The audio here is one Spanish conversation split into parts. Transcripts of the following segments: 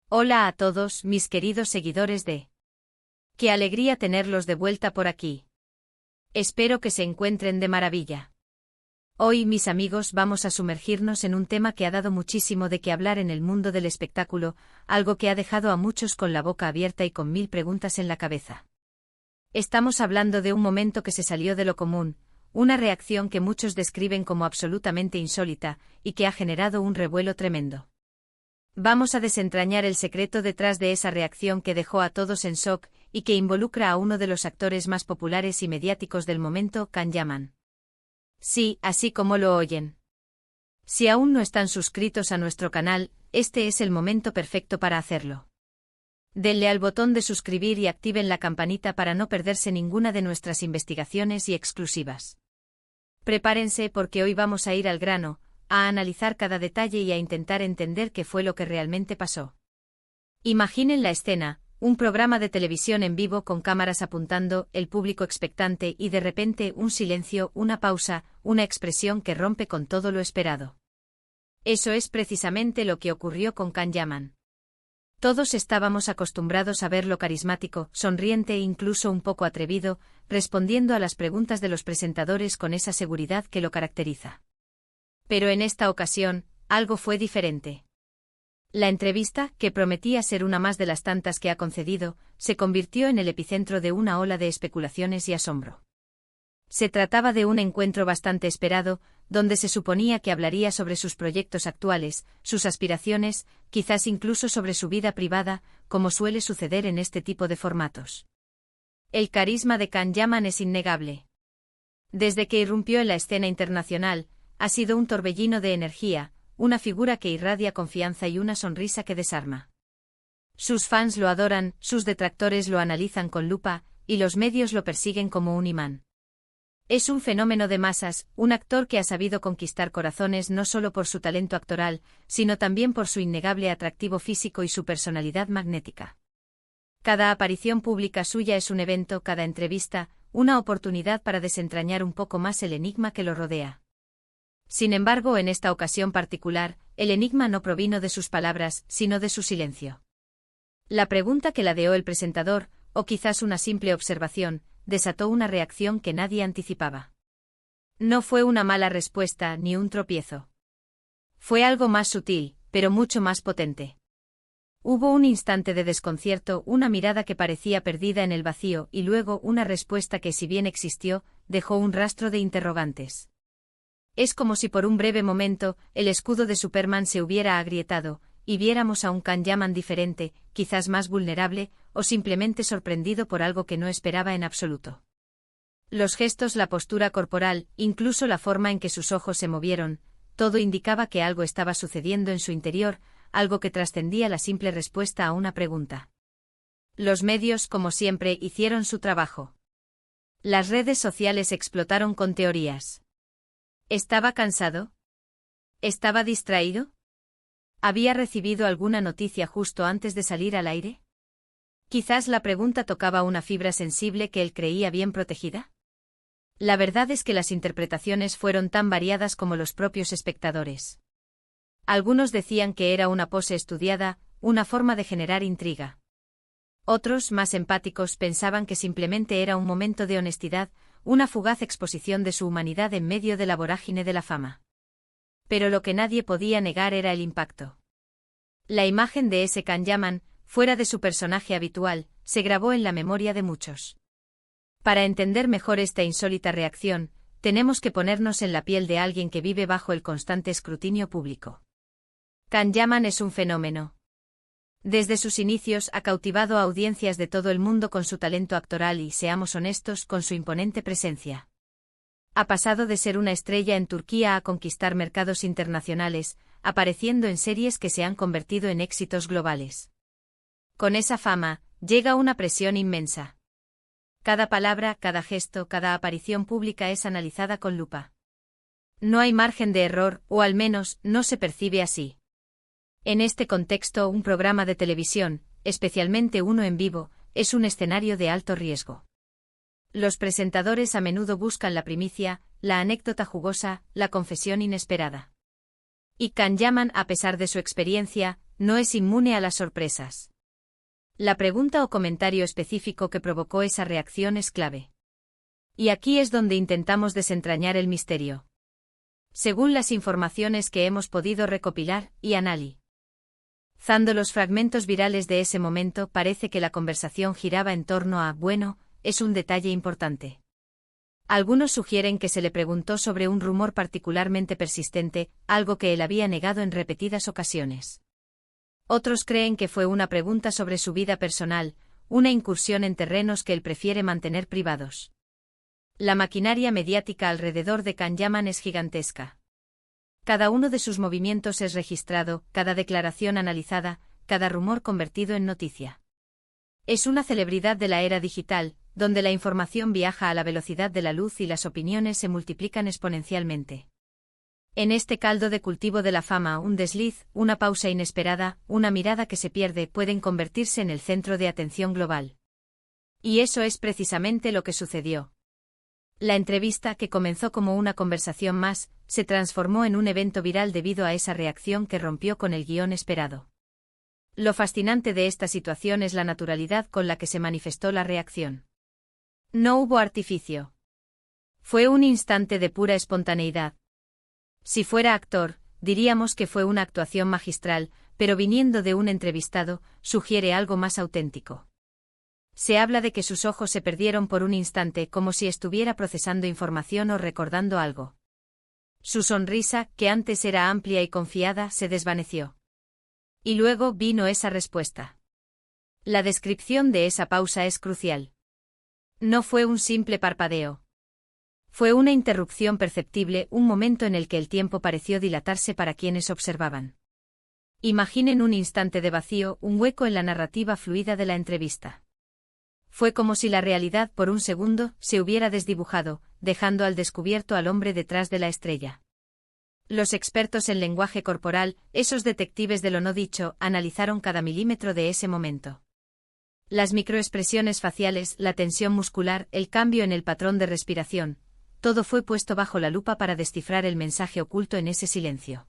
Hola a todos, mis queridos seguidores de... ¡Qué alegría tenerlos de vuelta por aquí! Espero que se encuentren de maravilla. Hoy, mis amigos, vamos a sumergirnos en un tema que ha dado muchísimo de qué hablar en el mundo del espectáculo, algo que ha dejado a muchos con la boca abierta y con mil preguntas en la cabeza. Estamos hablando de un momento que se salió de lo común, una reacción que muchos describen como absolutamente insólita, y que ha generado un revuelo tremendo. Vamos a desentrañar el secreto detrás de esa reacción que dejó a todos en shock y que involucra a uno de los actores más populares y mediáticos del momento, Can Yaman. Sí, así como lo oyen. Si aún no están suscritos a nuestro canal, este es el momento perfecto para hacerlo. Denle al botón de suscribir y activen la campanita para no perderse ninguna de nuestras investigaciones y exclusivas. Prepárense porque hoy vamos a ir al grano, a analizar cada detalle y a intentar entender qué fue lo que realmente pasó. Imaginen la escena, un programa de televisión en vivo con cámaras apuntando, el público expectante y de repente un silencio, una pausa, una expresión que rompe con todo lo esperado. Eso es precisamente lo que ocurrió con Can Yaman. Todos estábamos acostumbrados a verlo carismático, sonriente e incluso un poco atrevido, respondiendo a las preguntas de los presentadores con esa seguridad que lo caracteriza. Pero en esta ocasión, algo fue diferente. La entrevista, que prometía ser una más de las tantas que ha concedido, se convirtió en el epicentro de una ola de especulaciones y asombro. Se trataba de un encuentro bastante esperado, donde se suponía que hablaría sobre sus proyectos actuales, sus aspiraciones, quizás incluso sobre su vida privada, como suele suceder en este tipo de formatos. El carisma de Can Yaman es innegable. Desde que irrumpió en la escena internacional, ha sido un torbellino de energía, una figura que irradia confianza y una sonrisa que desarma. Sus fans lo adoran, sus detractores lo analizan con lupa, y los medios lo persiguen como un imán. Es un fenómeno de masas, un actor que ha sabido conquistar corazones no solo por su talento actoral, sino también por su innegable atractivo físico y su personalidad magnética. Cada aparición pública suya es un evento, cada entrevista, una oportunidad para desentrañar un poco más el enigma que lo rodea. Sin embargo, en esta ocasión particular, el enigma no provino de sus palabras, sino de su silencio. La pregunta que ladeó el presentador, o quizás una simple observación, desató una reacción que nadie anticipaba. No fue una mala respuesta ni un tropiezo. Fue algo más sutil, pero mucho más potente. Hubo un instante de desconcierto, una mirada que parecía perdida en el vacío y luego una respuesta que, si bien existió, dejó un rastro de interrogantes. Es como si por un breve momento, el escudo de Superman se hubiera agrietado, y viéramos a un Can Yaman diferente, quizás más vulnerable, o simplemente sorprendido por algo que no esperaba en absoluto. Los gestos, la postura corporal, incluso la forma en que sus ojos se movieron, todo indicaba que algo estaba sucediendo en su interior, algo que trascendía la simple respuesta a una pregunta. Los medios, como siempre, hicieron su trabajo. Las redes sociales explotaron con teorías. ¿Estaba cansado? ¿Estaba distraído? ¿Había recibido alguna noticia justo antes de salir al aire? Quizás la pregunta tocaba una fibra sensible que él creía bien protegida. La verdad es que las interpretaciones fueron tan variadas como los propios espectadores. Algunos decían que era una pose estudiada, una forma de generar intriga. Otros, más empáticos, pensaban que simplemente era un momento de honestidad, una fugaz exposición de su humanidad en medio de la vorágine de la fama. Pero lo que nadie podía negar era el impacto. La imagen de ese Can Yaman, fuera de su personaje habitual, se grabó en la memoria de muchos. Para entender mejor esta insólita reacción, tenemos que ponernos en la piel de alguien que vive bajo el constante escrutinio público. Can Yaman es un fenómeno. Desde sus inicios ha cautivado a audiencias de todo el mundo con su talento actoral y, seamos honestos, con su imponente presencia. Ha pasado de ser una estrella en Turquía a conquistar mercados internacionales, apareciendo en series que se han convertido en éxitos globales. Con esa fama, llega una presión inmensa. Cada palabra, cada gesto, cada aparición pública es analizada con lupa. No hay margen de error, o al menos, no se percibe así. En este contexto, un programa de televisión, especialmente uno en vivo, es un escenario de alto riesgo. Los presentadores a menudo buscan la primicia, la anécdota jugosa, la confesión inesperada. Y Can Yaman, a pesar de su experiencia, no es inmune a las sorpresas. La pregunta o comentario específico que provocó esa reacción es clave. Y aquí es donde intentamos desentrañar el misterio. Según las informaciones que hemos podido recopilar y analizando los fragmentos virales de ese momento, parece que la conversación giraba en torno a, bueno, es un detalle importante. Algunos sugieren que se le preguntó sobre un rumor particularmente persistente, algo que él había negado en repetidas ocasiones. Otros creen que fue una pregunta sobre su vida personal, una incursión en terrenos que él prefiere mantener privados. La maquinaria mediática alrededor de Can Yaman es gigantesca. Cada uno de sus movimientos es registrado, cada declaración analizada, cada rumor convertido en noticia. Es una celebridad de la era digital, donde la información viaja a la velocidad de la luz y las opiniones se multiplican exponencialmente. En este caldo de cultivo de la fama, un desliz, una pausa inesperada, una mirada que se pierde pueden convertirse en el centro de atención global. Y eso es precisamente lo que sucedió. La entrevista, que comenzó como una conversación más, se transformó en un evento viral debido a esa reacción que rompió con el guión esperado. Lo fascinante de esta situación es la naturalidad con la que se manifestó la reacción. No hubo artificio. Fue un instante de pura espontaneidad. Si fuera actor, diríamos que fue una actuación magistral, pero viniendo de un entrevistado, sugiere algo más auténtico. Se habla de que sus ojos se perdieron por un instante, como si estuviera procesando información o recordando algo. Su sonrisa, que antes era amplia y confiada, se desvaneció. Y luego vino esa respuesta. La descripción de esa pausa es crucial. No fue un simple parpadeo. Fue una interrupción perceptible, un momento en el que el tiempo pareció dilatarse para quienes observaban. Imaginen un instante de vacío, un hueco en la narrativa fluida de la entrevista. Fue como si la realidad por un segundo se hubiera desdibujado, dejando al descubierto al hombre detrás de la estrella. Los expertos en lenguaje corporal, esos detectives de lo no dicho, analizaron cada milímetro de ese momento. Las microexpresiones faciales, la tensión muscular, el cambio en el patrón de respiración, todo fue puesto bajo la lupa para descifrar el mensaje oculto en ese silencio.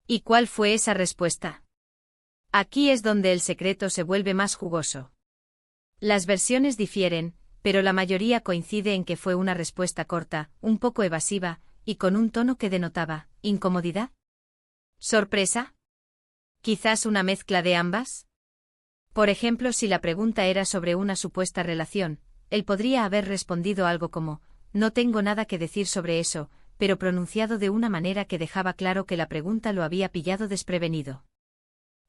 ¿Y cuál fue esa respuesta? Aquí es donde el secreto se vuelve más jugoso. Las versiones difieren, pero la mayoría coincide en que fue una respuesta corta, un poco evasiva, y con un tono que denotaba incomodidad. ¿Sorpresa? ¿Quizás una mezcla de ambas? Por ejemplo, si la pregunta era sobre una supuesta relación, él podría haber respondido algo como, no tengo nada que decir sobre eso, pero pronunciado de una manera que dejaba claro que la pregunta lo había pillado desprevenido.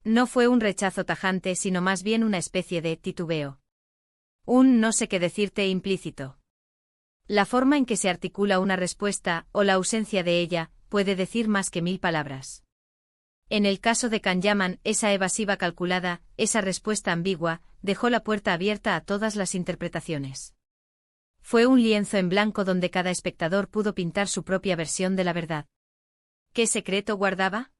No fue un rechazo tajante, sino más bien una especie de titubeo. Un no sé qué decirte implícito. La forma en que se articula una respuesta, o la ausencia de ella, puede decir más que 1000 palabras. En el caso de Can Yaman, esa evasiva calculada, esa respuesta ambigua, dejó la puerta abierta a todas las interpretaciones. Fue un lienzo en blanco donde cada espectador pudo pintar su propia versión de la verdad. ¿Qué secreto guardaba?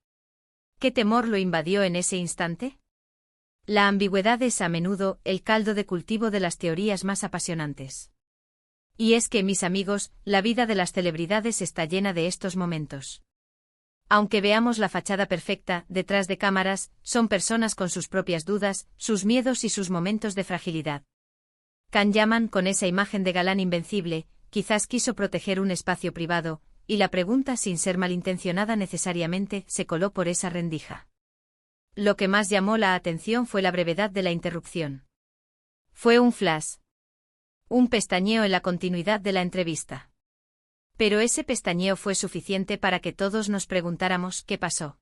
¿Qué temor lo invadió en ese instante? La ambigüedad es a menudo el caldo de cultivo de las teorías más apasionantes. Y es que, mis amigos, la vida de las celebridades está llena de estos momentos. Aunque veamos la fachada perfecta, detrás de cámaras, son personas con sus propias dudas, sus miedos y sus momentos de fragilidad. Can Yaman, con esa imagen de galán invencible, quizás quiso proteger un espacio privado, y la pregunta, sin ser malintencionada necesariamente, se coló por esa rendija. Lo que más llamó la atención fue la brevedad de la interrupción. Fue un flash. Un pestañeo en la continuidad de la entrevista. Pero ese pestañeo fue suficiente para que todos nos preguntáramos qué pasó.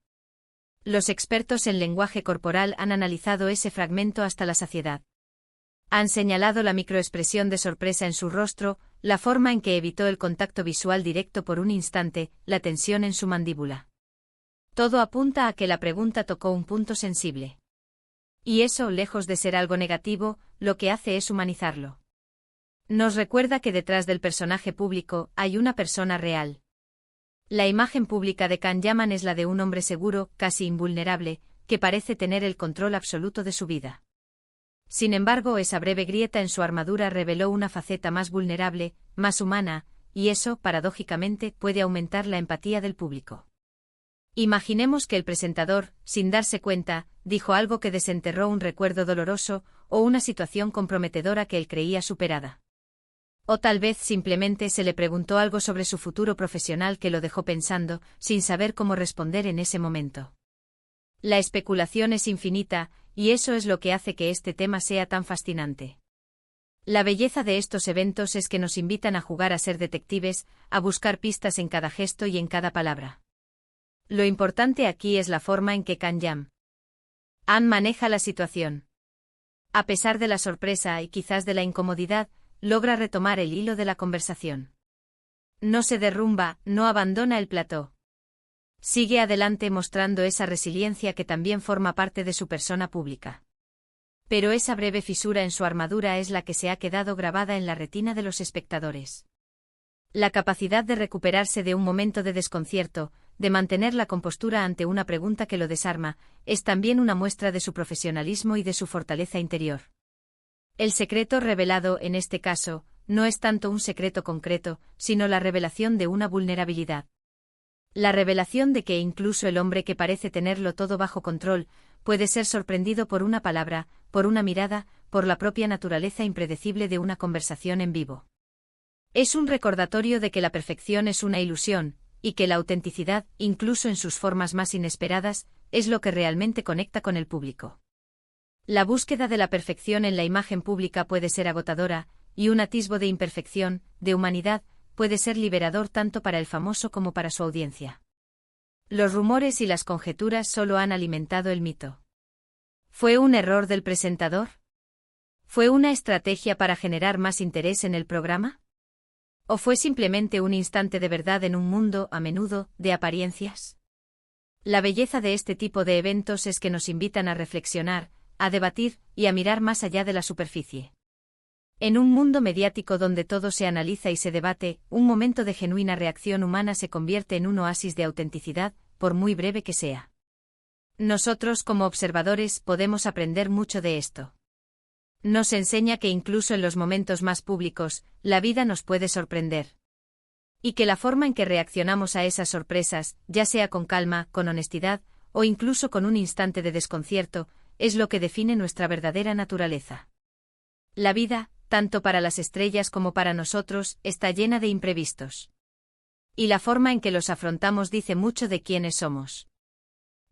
Los expertos en lenguaje corporal han analizado ese fragmento hasta la saciedad. Han señalado la microexpresión de sorpresa en su rostro, la forma en que evitó el contacto visual directo por un instante, la tensión en su mandíbula. Todo apunta a que la pregunta tocó un punto sensible. Y eso, lejos de ser algo negativo, lo que hace es humanizarlo. Nos recuerda que detrás del personaje público hay una persona real. La imagen pública de Can Yaman es la de un hombre seguro, casi invulnerable, que parece tener el control absoluto de su vida. Sin embargo, esa breve grieta en su armadura reveló una faceta más vulnerable, más humana, y eso, paradójicamente, puede aumentar la empatía del público. Imaginemos que el presentador, sin darse cuenta, dijo algo que desenterró un recuerdo doloroso o una situación comprometedora que él creía superada. O tal vez simplemente se le preguntó algo sobre su futuro profesional que lo dejó pensando, sin saber cómo responder en ese momento. La especulación es infinita, y eso es lo que hace que este tema sea tan fascinante. La belleza de estos eventos es que nos invitan a jugar a ser detectives, a buscar pistas en cada gesto y en cada palabra. Lo importante aquí es la forma en que Can-Yam maneja la situación. A pesar de la sorpresa y quizás de la incomodidad, logra retomar el hilo de la conversación. No se derrumba, no abandona el plató. Sigue adelante mostrando esa resiliencia que también forma parte de su persona pública. Pero esa breve fisura en su armadura es la que se ha quedado grabada en la retina de los espectadores. La capacidad de recuperarse de un momento de desconcierto, de mantener la compostura ante una pregunta que lo desarma, es también una muestra de su profesionalismo y de su fortaleza interior. El secreto revelado, en este caso, no es tanto un secreto concreto, sino la revelación de una vulnerabilidad. La revelación de que incluso el hombre que parece tenerlo todo bajo control, puede ser sorprendido por una palabra, por una mirada, por la propia naturaleza impredecible de una conversación en vivo. Es un recordatorio de que la perfección es una ilusión, y que la autenticidad, incluso en sus formas más inesperadas, es lo que realmente conecta con el público. La búsqueda de la perfección en la imagen pública puede ser agotadora, y un atisbo de imperfección, de humanidad, puede ser liberador tanto para el famoso como para su audiencia. Los rumores y las conjeturas solo han alimentado el mito. ¿Fue un error del presentador? ¿Fue una estrategia para generar más interés en el programa? ¿O fue simplemente un instante de verdad en un mundo, a menudo, de apariencias? La belleza de este tipo de eventos es que nos invitan a reflexionar, a debatir y a mirar más allá de la superficie. En un mundo mediático donde todo se analiza y se debate, un momento de genuina reacción humana se convierte en un oasis de autenticidad, por muy breve que sea. Nosotros, como observadores, podemos aprender mucho de esto. Nos enseña que incluso en los momentos más públicos, la vida nos puede sorprender. Y que la forma en que reaccionamos a esas sorpresas, ya sea con calma, con honestidad, o incluso con un instante de desconcierto, es lo que define nuestra verdadera naturaleza. La vida, tanto para las estrellas como para nosotros, está llena de imprevistos. Y la forma en que los afrontamos dice mucho de quiénes somos.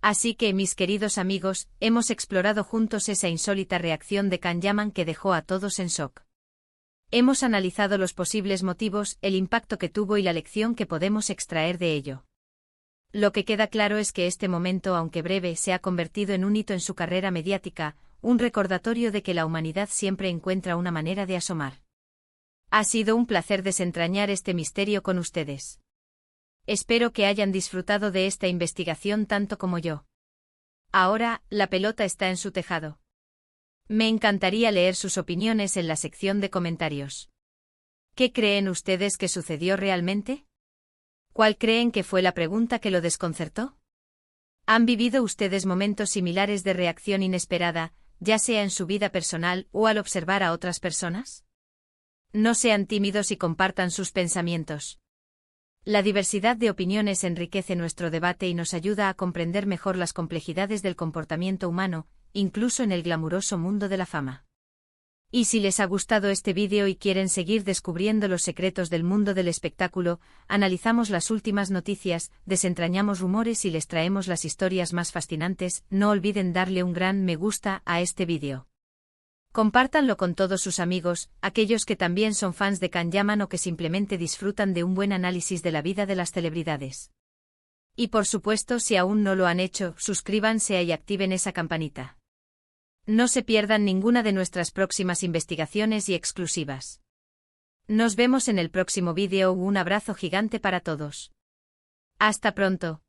Así que, mis queridos amigos, hemos explorado juntos esa insólita reacción de Can-Yaman que dejó a todos en shock. Hemos analizado los posibles motivos, el impacto que tuvo y la lección que podemos extraer de ello. Lo que queda claro es que este momento, aunque breve, se ha convertido en un hito en su carrera mediática, un recordatorio de que la humanidad siempre encuentra una manera de asomar. Ha sido un placer desentrañar este misterio con ustedes. Espero que hayan disfrutado de esta investigación tanto como yo. Ahora, la pelota está en su tejado. Me encantaría leer sus opiniones en la sección de comentarios. ¿Qué creen ustedes que sucedió realmente? ¿Cuál creen que fue la pregunta que lo desconcertó? ¿Han vivido ustedes momentos similares de reacción inesperada, ya sea en su vida personal o al observar a otras personas? No sean tímidos y compartan sus pensamientos. La diversidad de opiniones enriquece nuestro debate y nos ayuda a comprender mejor las complejidades del comportamiento humano, incluso en el glamuroso mundo de la fama. Y si les ha gustado este vídeo y quieren seguir descubriendo los secretos del mundo del espectáculo, analizamos las últimas noticias, desentrañamos rumores y les traemos las historias más fascinantes, no olviden darle un gran me gusta a este vídeo. Compártanlo con todos sus amigos, aquellos que también son fans de Can-Yaman o que simplemente disfrutan de un buen análisis de la vida de las celebridades. Y por supuesto, si aún no lo han hecho, suscríbanse y activen esa campanita. No se pierdan ninguna de nuestras próximas investigaciones y exclusivas. Nos vemos en el próximo vídeo. Un abrazo gigante para todos. Hasta pronto.